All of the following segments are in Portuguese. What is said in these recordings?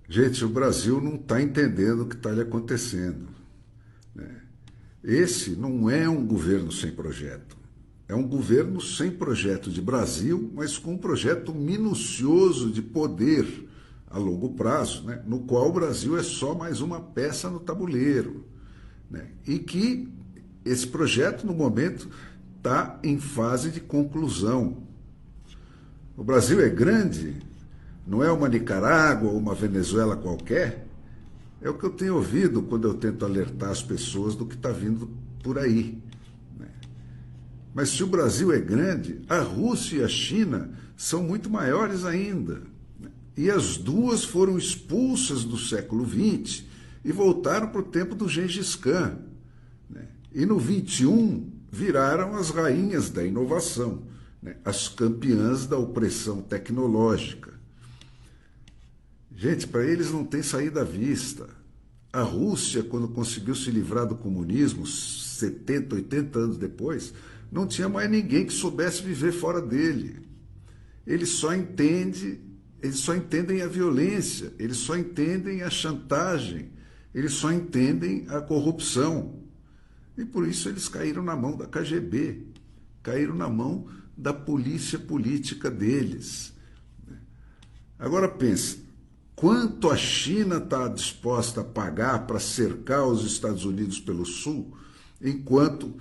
Gente, o Brasil não está entendendo o que está lhe acontecendo. Esse não é um governo sem projeto. É um governo sem projeto de Brasil, mas com um projeto minucioso de poder a longo prazo, né? No qual o Brasil é só mais uma peça no tabuleiro. Né? E que esse projeto, no momento, está em fase de conclusão. O Brasil é grande, não é uma Nicarágua ou uma Venezuela qualquer. É o que eu tenho ouvido quando eu tento alertar as pessoas do que está vindo por aí. Mas se o Brasil é grande, a Rússia e a China são muito maiores ainda. E as duas foram expulsas do século XX e voltaram para o tempo do Gengis Khan. E no XXI viraram as rainhas da inovação, as campeãs da opressão tecnológica. Gente, para eles não tem saída à vista. A Rússia, quando conseguiu se livrar do comunismo, 70, 80 anos depois, não tinha mais ninguém que soubesse viver fora dele. Eles só entendem a violência, eles só entendem a chantagem, eles só entendem a corrupção. E por isso eles caíram na mão da KGB, caíram na mão da polícia política deles. Agora pense, quanto a China está disposta a pagar para cercar os Estados Unidos pelo sul, enquanto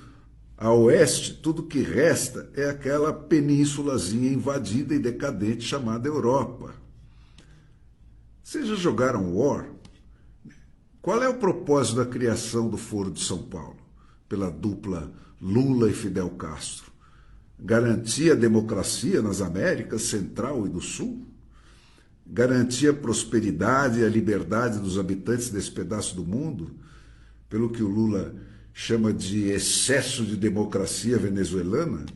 a oeste, tudo que resta é aquela penínsulazinha invadida e decadente chamada Europa. Vocês já jogaram War? Qual é o propósito da criação do Foro de São Paulo, pela dupla Lula e Fidel Castro? Garantir a democracia nas Américas Central e do Sul? Garantir a prosperidade e a liberdade dos habitantes desse pedaço do mundo, pelo que o Lula chama de excesso de democracia venezuelana?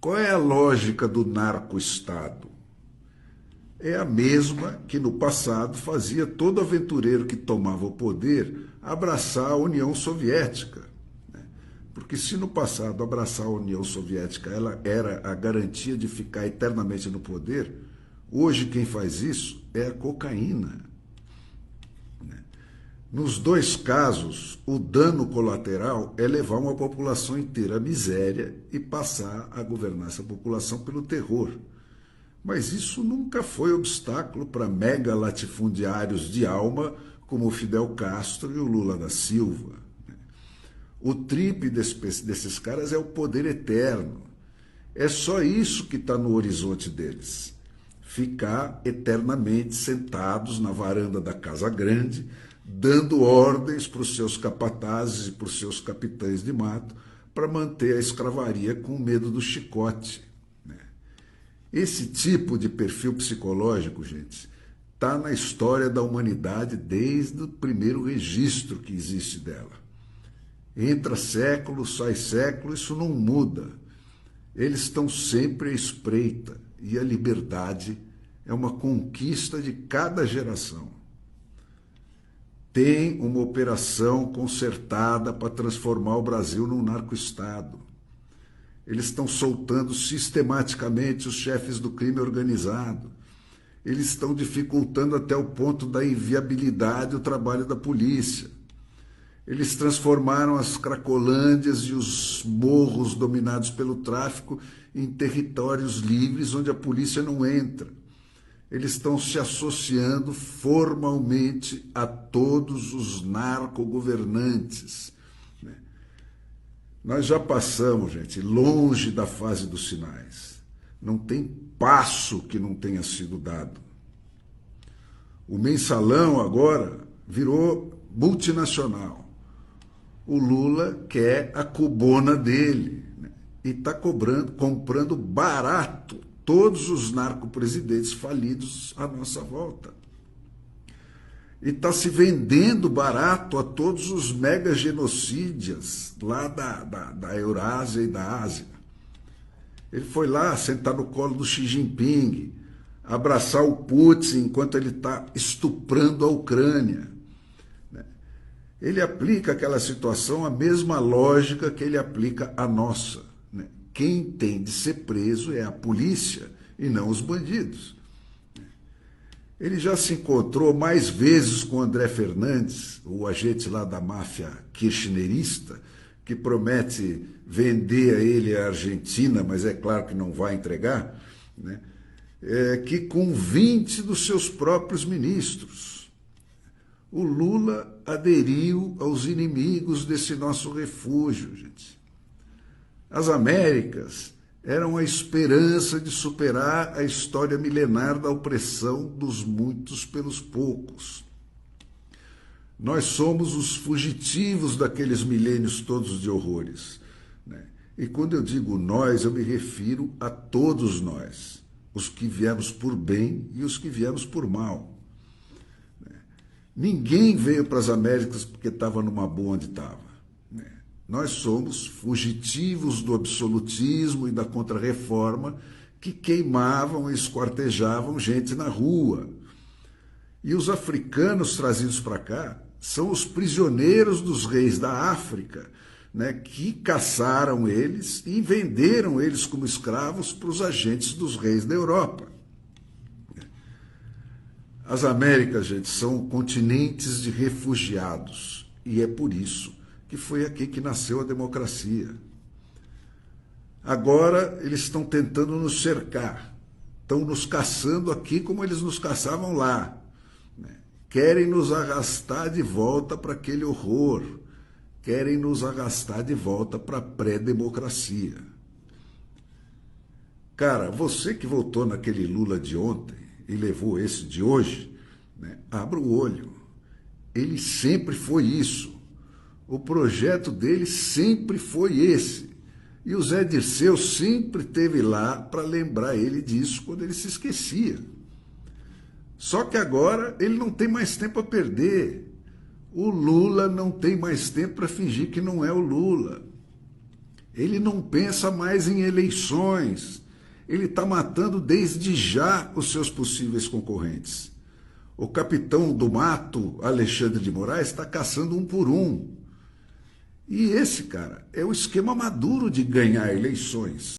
Qual é a lógica do narco-estado? É a mesma que no passado fazia todo aventureiro que tomava o poder abraçar a União Soviética. Porque se no passado abraçar a União Soviética ela era a garantia de ficar eternamente no poder, hoje quem faz isso é a cocaína. Nos dois casos, o dano colateral é levar uma população inteira à miséria e passar a governar essa população pelo terror. Mas isso nunca foi obstáculo para mega latifundiários de alma como o Fidel Castro e o Lula da Silva. O tripe desses caras é o poder eterno. É só isso que está no horizonte deles. Ficar eternamente sentados na varanda da Casa Grande, dando ordens para os seus capatazes e para os seus capitães de mato para manter a escravaria com medo do chicote. Esse tipo de perfil psicológico, gente, está na história da humanidade desde o primeiro registro que existe dela. Entra século, sai século, isso não muda. Eles estão sempre à espreita e a liberdade é uma conquista de cada geração. Tem uma operação concertada para transformar o Brasil num narco-estado. Eles estão soltando sistematicamente os chefes do crime organizado. Eles estão dificultando até o ponto da inviabilidade o trabalho da polícia. Eles transformaram as cracolândias e os morros dominados pelo tráfico em territórios livres onde a polícia não entra. Eles estão se associando formalmente a todos os narcogovernantes. Nós já passamos, gente, longe da fase dos sinais. Não tem passo que não tenha sido dado. O mensalão agora virou multinacional. O Lula quer a cubona dele, e está comprando barato todos os narcopresidentes falidos à nossa volta. E está se vendendo barato a todos os mega genocídios lá da Eurásia e da Ásia. Ele foi lá sentar no colo do Xi Jinping, abraçar o Putin enquanto ele está estuprando a Ucrânia. Ele aplica àquela situação a mesma lógica que ele aplica à nossa. Quem tem de ser preso é a polícia e não os bandidos. Ele já se encontrou mais vezes com André Fernandes, o agente lá da máfia kirchnerista, que promete vender a ele a Argentina, mas é claro que não vai entregar, né? Que com 20 dos seus próprios ministros. O Lula aderiu aos inimigos desse nosso refúgio, gente. As Américas eram a esperança de superar a história milenar da opressão dos muitos pelos poucos. Nós somos os fugitivos daqueles milênios todos de horrores, né? E quando eu digo nós, eu me refiro a todos nós, os que viemos por bem e os que viemos por mal. Ninguém veio para as Américas porque estava numa boa onde estava. Nós somos fugitivos do absolutismo e da contrarreforma que queimavam e esquartejavam gente na rua. E os africanos trazidos para cá são os prisioneiros dos reis da África, né, que caçaram eles e venderam eles como escravos para os agentes dos reis da Europa. As Américas, gente, são continentes de refugiados, e é por isso que foi aqui que nasceu a democracia. Agora eles estão tentando nos cercar, estão nos caçando aqui como eles nos caçavam lá. Querem nos arrastar de volta para aquele horror, querem nos arrastar de volta para a pré-democracia. Cara, você que votou naquele Lula de ontem e levou esse de hoje, né, abra o olho. Ele sempre foi isso. O projeto dele sempre foi esse. E o Zé Dirceu sempre esteve lá para lembrar ele disso quando ele se esquecia. Só que agora ele não tem mais tempo a perder. O Lula não tem mais tempo para fingir que não é o Lula. Ele não pensa mais em eleições. Ele está matando desde já os seus possíveis concorrentes. O capitão do mato, Alexandre de Moraes, está caçando um por um. E esse, cara, é o esquema maduro de ganhar eleições.